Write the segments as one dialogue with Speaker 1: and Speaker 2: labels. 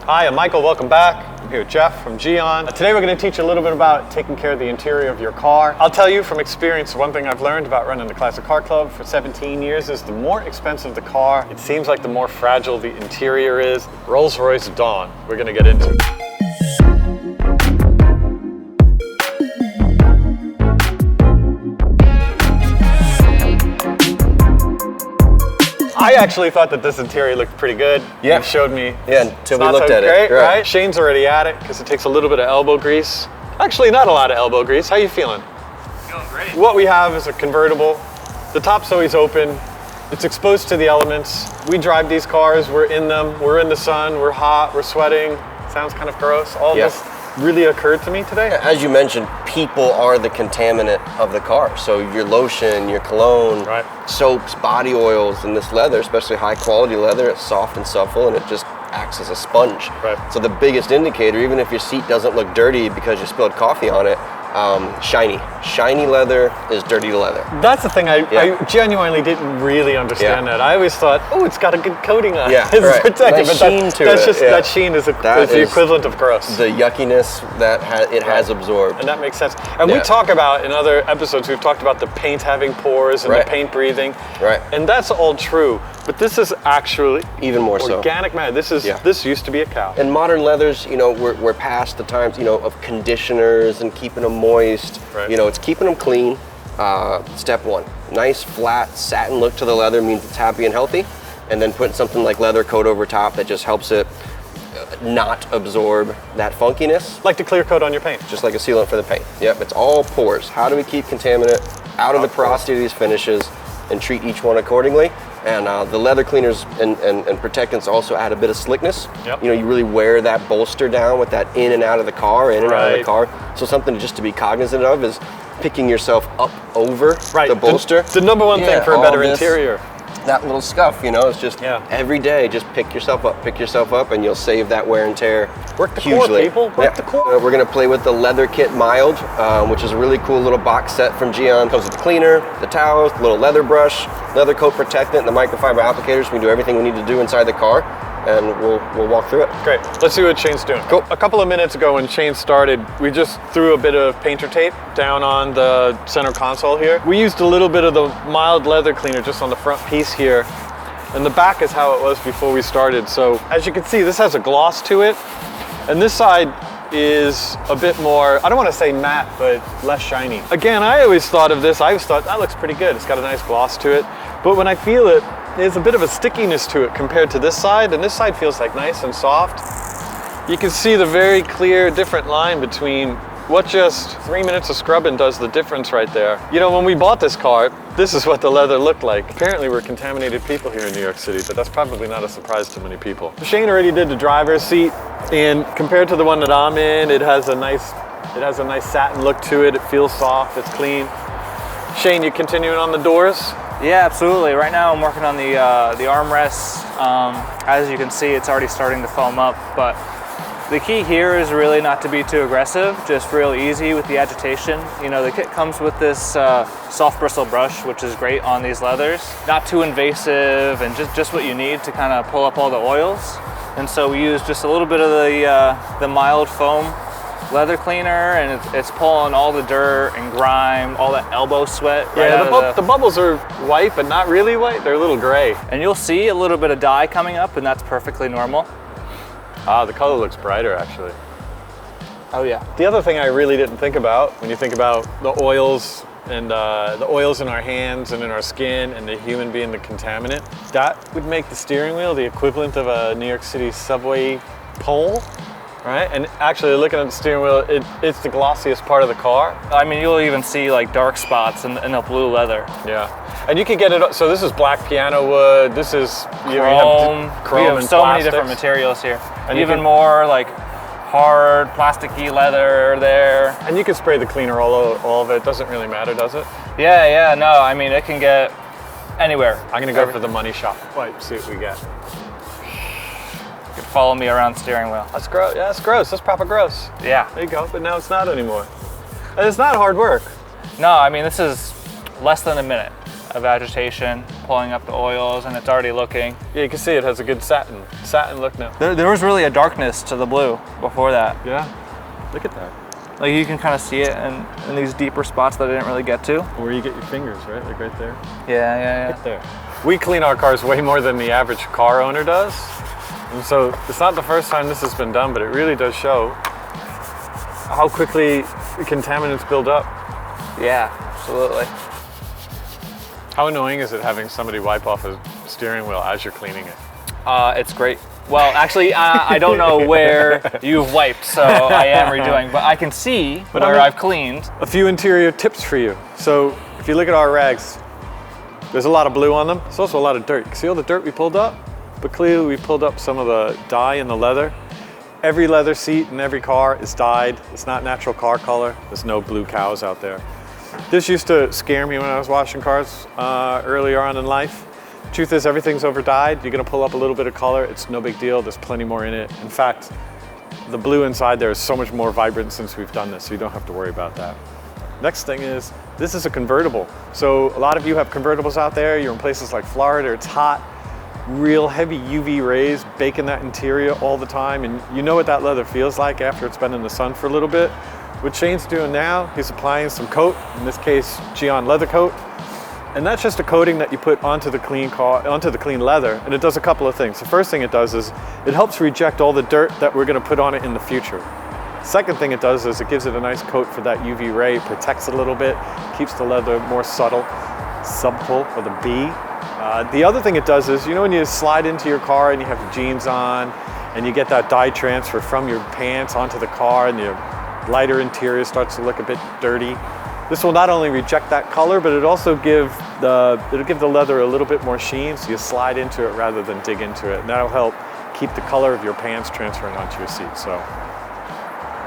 Speaker 1: Hi, I'm Michael, welcome back. I'm here with Jeff from GYEON. Today we're going to teach you a little bit about taking care of the interior of your car. I'll tell you from experience, one thing I've learned about running the Classic Car Club for 17 years is the more expensive the car, it seems like the more fragile the interior is. Rolls-Royce Dawn, we're going to get into. I actually thought that this interior looked pretty good.
Speaker 2: Yeah.
Speaker 1: You showed me.
Speaker 2: Yeah, until we looked at
Speaker 1: great,
Speaker 2: it.
Speaker 1: Right? Shane's already at it because it takes a little bit of elbow grease. Actually, not a lot of elbow grease. How you feeling?
Speaker 3: Feeling great.
Speaker 1: What we have is a convertible. The top's always open. It's exposed to the elements. We drive these cars. We're in them. We're in the sun. We're hot. We're sweating. Sounds kind of gross. All this really occurred to me today.
Speaker 2: As you mentioned, people are the contaminant of the car. So your lotion, your cologne, soaps, body oils, and this leather, especially high quality leather, it's soft and supple and it just acts as a sponge. So the biggest indicator, even if your seat doesn't look dirty because you spilled coffee on it, shiny. Shiny leather is dirty leather.
Speaker 1: That's the thing, I genuinely didn't really understand that. I always thought, oh, it's got a good coating on it. It's protected,
Speaker 2: nice
Speaker 1: but
Speaker 2: sheen to
Speaker 1: that's
Speaker 2: it.
Speaker 1: just, that sheen is the equivalent of gross.
Speaker 2: The yuckiness that it has absorbed.
Speaker 1: And that makes sense. And we talk about, in other episodes, we've talked about the paint having pores and the paint breathing. And that's all true. But this is actually
Speaker 2: even more
Speaker 1: organic matter. This used to be a cow.
Speaker 2: And modern leathers, you know, we're past the times, you know, of conditioners and keeping them moist. You know, it's keeping them clean. Step one, nice flat satin look to the leather means it's happy and healthy. And then putting something like leather coat over top that just helps it not absorb that funkiness.
Speaker 1: Like the clear coat on your paint.
Speaker 2: Just like a sealant for the paint. Yep, it's all pores. How do we keep contaminant out of the porosity of these finishes and treat each one accordingly? And the leather cleaners and protectants also add a bit of slickness. You know, you really wear that bolster down with that in and out of the car, in and out of the car. So something just to be cognizant of is picking yourself up over the bolster.
Speaker 1: The number one thing for a better interior.
Speaker 2: That little scuff, you know, it's just every day, just pick yourself up, and you'll save that wear and tear
Speaker 1: Work the
Speaker 2: hugely.
Speaker 1: core, people. Work the core.
Speaker 2: We're gonna play with the Leather Kit Mild, which is a really cool little box set from GYEON. Comes with the cleaner, the towels, the little leather brush, leather coat protectant, and the microfiber applicators. We do everything we need to do inside the car, and we'll walk through it.
Speaker 1: Great. Let's see what Shane's doing.
Speaker 2: Cool.
Speaker 1: A couple of minutes ago when Shane started, we just threw a bit of painter tape down on the center console here. We used a little bit of the mild leather cleaner just on the front piece here. And the back is how it was before we started. So as you can see, this has a gloss to it. And this side is a bit more, I don't want to say matte, but less shiny. Again, I always thought of this, I always thought that looks pretty good. It's got a nice gloss to it. But when I feel it, there's a bit of a stickiness to it compared to this side. And this side feels like nice and soft. You can see the very clear different line between what just 3 minutes of scrubbing does the difference right there. You know, when we bought this car, this is what the leather looked like. Apparently we're contaminated people here in New York City, but that's probably not a surprise to many people. Shane already did the driver's seat, and compared to the one that I'm in, it has a nice satin look to it. It feels soft, it's clean. Shane, you continuing on the doors?
Speaker 3: Yeah, absolutely. Right now I'm working on the armrests. As you can see, it's already starting to foam up, but the key here is really not to be too aggressive, just real easy with the agitation. You know, the kit comes with this soft bristle brush, which is great on these leathers. Not too invasive and just what you need to kind of pull up all the oils. And so we use just a little bit of the mild foam leather cleaner, and it's pulling all the dirt and grime, all that elbow sweat.
Speaker 1: The bubbles are white, but not really white. They're a little gray.
Speaker 3: And you'll see a little bit of dye coming up, and that's perfectly normal.
Speaker 1: Ah, the color looks brighter, actually.
Speaker 3: Oh yeah.
Speaker 1: The other thing I really didn't think about, when you think about the oils and the oils in our hands and in our skin and the human being the contaminant, that would make the steering wheel the equivalent of a New York City subway pole, right? And actually looking at the steering wheel, it's the glossiest part of the car.
Speaker 3: I mean, you'll even see like dark spots in the blue leather.
Speaker 1: Yeah. And you can get it, so this is black piano wood, this is
Speaker 3: chrome.
Speaker 1: Chrome
Speaker 3: we have
Speaker 1: and
Speaker 3: so
Speaker 1: plastics.
Speaker 3: many different materials here.
Speaker 1: And
Speaker 3: even more like hard, plasticky leather there.
Speaker 1: And you can spray the cleaner all of it. It doesn't really matter, does it?
Speaker 3: Yeah, no, I mean, it can get anywhere.
Speaker 1: I'm gonna go for the money shop wipe, see what we get.
Speaker 3: You can follow me around the steering wheel.
Speaker 1: That's gross, yeah, that's gross, that's proper gross.
Speaker 3: Yeah.
Speaker 1: There you go, but now it's not anymore. And it's not hard work.
Speaker 3: No, I mean, this is less than a minute. of agitation, pulling up the oils, and it's already looking.
Speaker 1: Yeah, you can see it has a good satin look now.
Speaker 3: There was really a darkness to the blue before that.
Speaker 1: Yeah, look at that.
Speaker 3: Like you can kind of see it in these deeper spots that I didn't really get to.
Speaker 1: Where you get your fingers, right? Like right there.
Speaker 3: Yeah.
Speaker 1: Right there. We clean our cars way more than the average car owner does. And so it's not the first time this has been done, but it really does show how quickly contaminants build up.
Speaker 3: Yeah, absolutely.
Speaker 1: How annoying is it having somebody wipe off a steering wheel as you're cleaning it?
Speaker 3: It's great. Well, actually, I don't know where you've wiped, so I am redoing, but I can see where I've cleaned.
Speaker 1: A few interior tips for you. So if you look at our rags, there's a lot of blue on them. There's also a lot of dirt. See all the dirt we pulled up? But clearly we pulled up some of the dye in the leather. Every leather seat in every car is dyed. It's not natural car color. There's no blue cows out there. This used to scare me when I was washing cars earlier on in life. Truth is, everything's over dyed. You're gonna pull up a little bit of color. It's no big deal. There's plenty more in it. In fact, the blue inside there is so much more vibrant since we've done this, so you don't have to worry about that. Next thing is, this is a convertible. So a lot of you have convertibles out there. You're in places like Florida, it's hot. Real heavy UV rays baking that interior all the time, and you know what that leather feels like after it's been in the sun for a little bit. What Shane's doing now, he's applying some coat, in this case GYEON leather coat, and that's just a coating that you put onto the clean leather, and it does a couple of things. The first thing it does is it helps reject all the dirt that we're going to put on it in the future. Second thing it does is it gives it a nice coat for that UV ray, protects it a little bit, keeps the leather more subtle with a B. The other thing it does is, you know when you slide into your car and you have your jeans on and you get that dye transfer from your pants onto the car and your lighter interior starts to look a bit dirty. This will not only reject that color, but it'll also give the leather a little bit more sheen, so you slide into it rather than dig into it. And that'll help keep the color of your pants transferring onto your seat. So,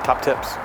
Speaker 1: top tips.